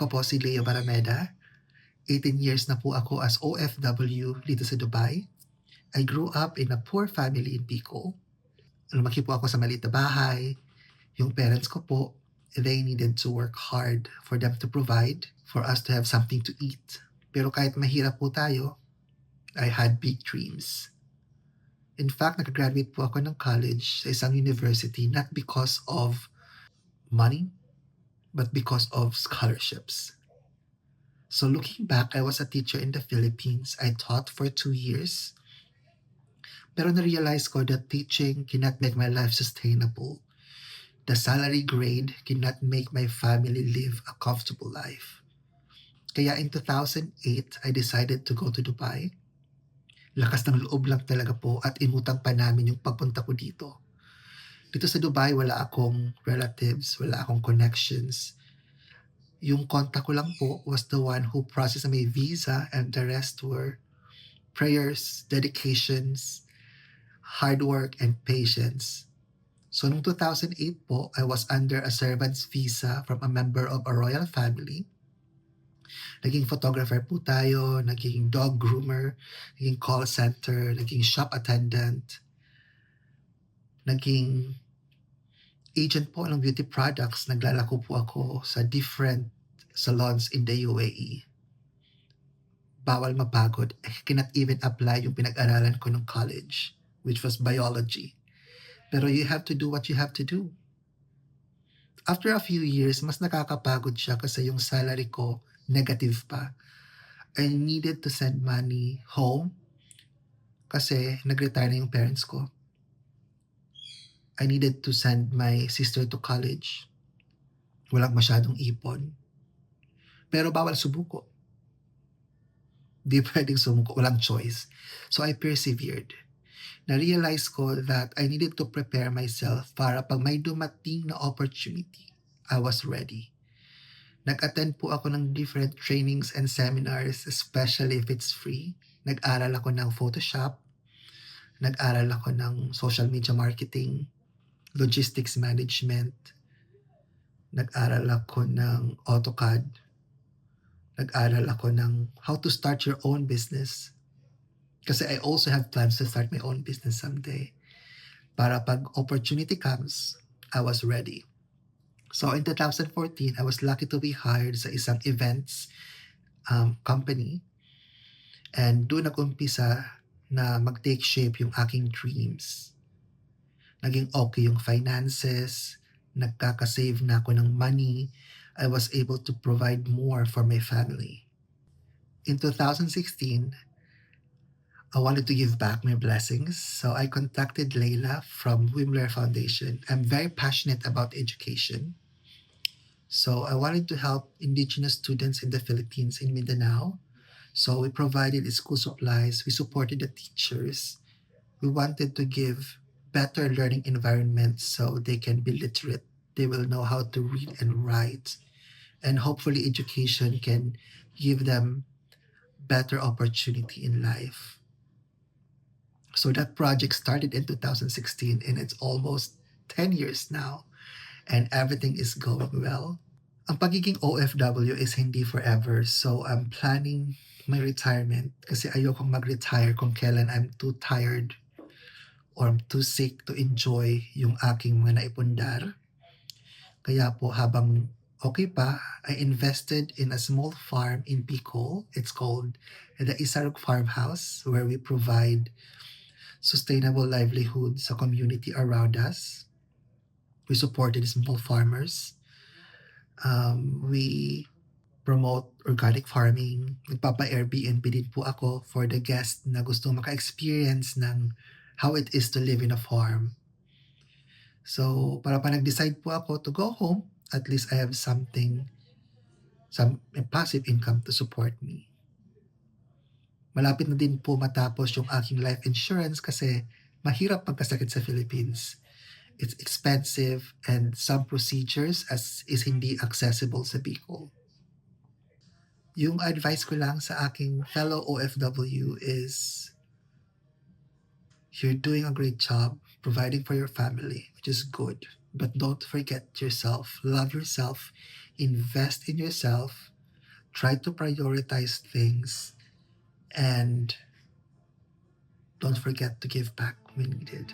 Ako po si Leo Barameda. 18 years na po ako as OFW dito sa Dubai. I grew up in a poor family in Bicol. Lumaki po ako sa maliit na bahay. Yung parents ko po, they needed to work hard for them to provide for us to have something to eat. Pero kahit mahirap po tayo, I had big dreams. In fact, nag-graduate po ako ng college sa isang university not because of money, but because of scholarships. So looking back, I was a teacher in the Philippines. I taught for 2 years. Pero na-realize ko that teaching cannot make my life sustainable. The salary grade cannot make my family live a comfortable life. Kaya in 2008, I decided to go to Dubai. Lakas ng loob lang talaga po at inutang pa namin yung pagpunta ko dito. Dito sa Dubai, wala akong relatives, wala akong connections. Yung contact ko lang po was the one who processed my visa, and the rest were prayers, dedications, hard work, and patience. So noong 2008 po, I was under a servant's visa from a member of a royal family. Naging photographer po tayo, naging dog groomer, naging call center, naging shop attendant, naging agent po ng beauty products. Naglalako po ako sa different salons in the UAE. Bawal mapagod. I cannot even apply yung pinag-aralan ko ng college, which was biology. Pero you have to do what you have to do. After a few years, mas nakakapagod siya kasi yung salary ko negative pa. I needed to send money home kasi nag-retire na yung parents ko. I needed to send my sister to college. Walang masyadong ipon. Pero bawal sumuko. Di pwedeng sumuko. Walang choice. So I persevered. Na-realize ko that I needed to prepare myself para pag may dumating na opportunity, I was ready. Nag-attend po ako ng different trainings and seminars, especially if it's free. Nag-aral ako ng Photoshop. Nag-aral ako ng social media marketing, logistics management. Nag-aral ako ng AutoCAD. Nag-aral ako ng how to start your own business. Kasi I also have plans to start my own business someday. Para pag opportunity comes, I was ready. So in 2014, I was lucky to be hired sa isang events company. And doon nag-umpisa na mag-take shape yung aking dreams. Naging okay yung finances, nagkakasave na ako ng money. I was able to provide more for my family. In 2016, I wanted to give back my blessings, so I contacted Layla from Wimler Foundation. I'm very passionate about education. So I wanted to help indigenous students in the Philippines, in Mindanao. So we provided school supplies, we supported the teachers. We wanted to give better learning environments so they can be literate. They will know how to read and write. And hopefully education can give them better opportunity in life. So that project started in 2016 and it's almost 10 years now. And everything is going well. Ang pagiging OFW is hindi forever, so I'm planning my retirement kasi ayokong mag-retire kung kailan I'm too tired or I'm too sick to enjoy yung aking mga naipundar. Kaya po habang okay pa, I invested in a small farm in Bicol. It's called the Isarog Farmhouse, where we provide sustainable livelihood sa community around us. We supported small farmers. We promote organic farming. Nagpapa-Airbnb din po ako for the guest na gusto maka-experience ng how it is to live in a farm. So, para pa nag-decide po ako to go home, at least I have some passive income to support me. Malapit na din po matapos yung aking life insurance kasi mahirap magkasakit sa Philippines. It's expensive and some procedures is hindi accessible sa Bicol. Yung advice ko lang sa aking fellow OFW is you're doing a great job providing for your family, which is good. But don't forget yourself. Love yourself. Invest in yourself. Try to prioritize things and don't forget to give back when needed.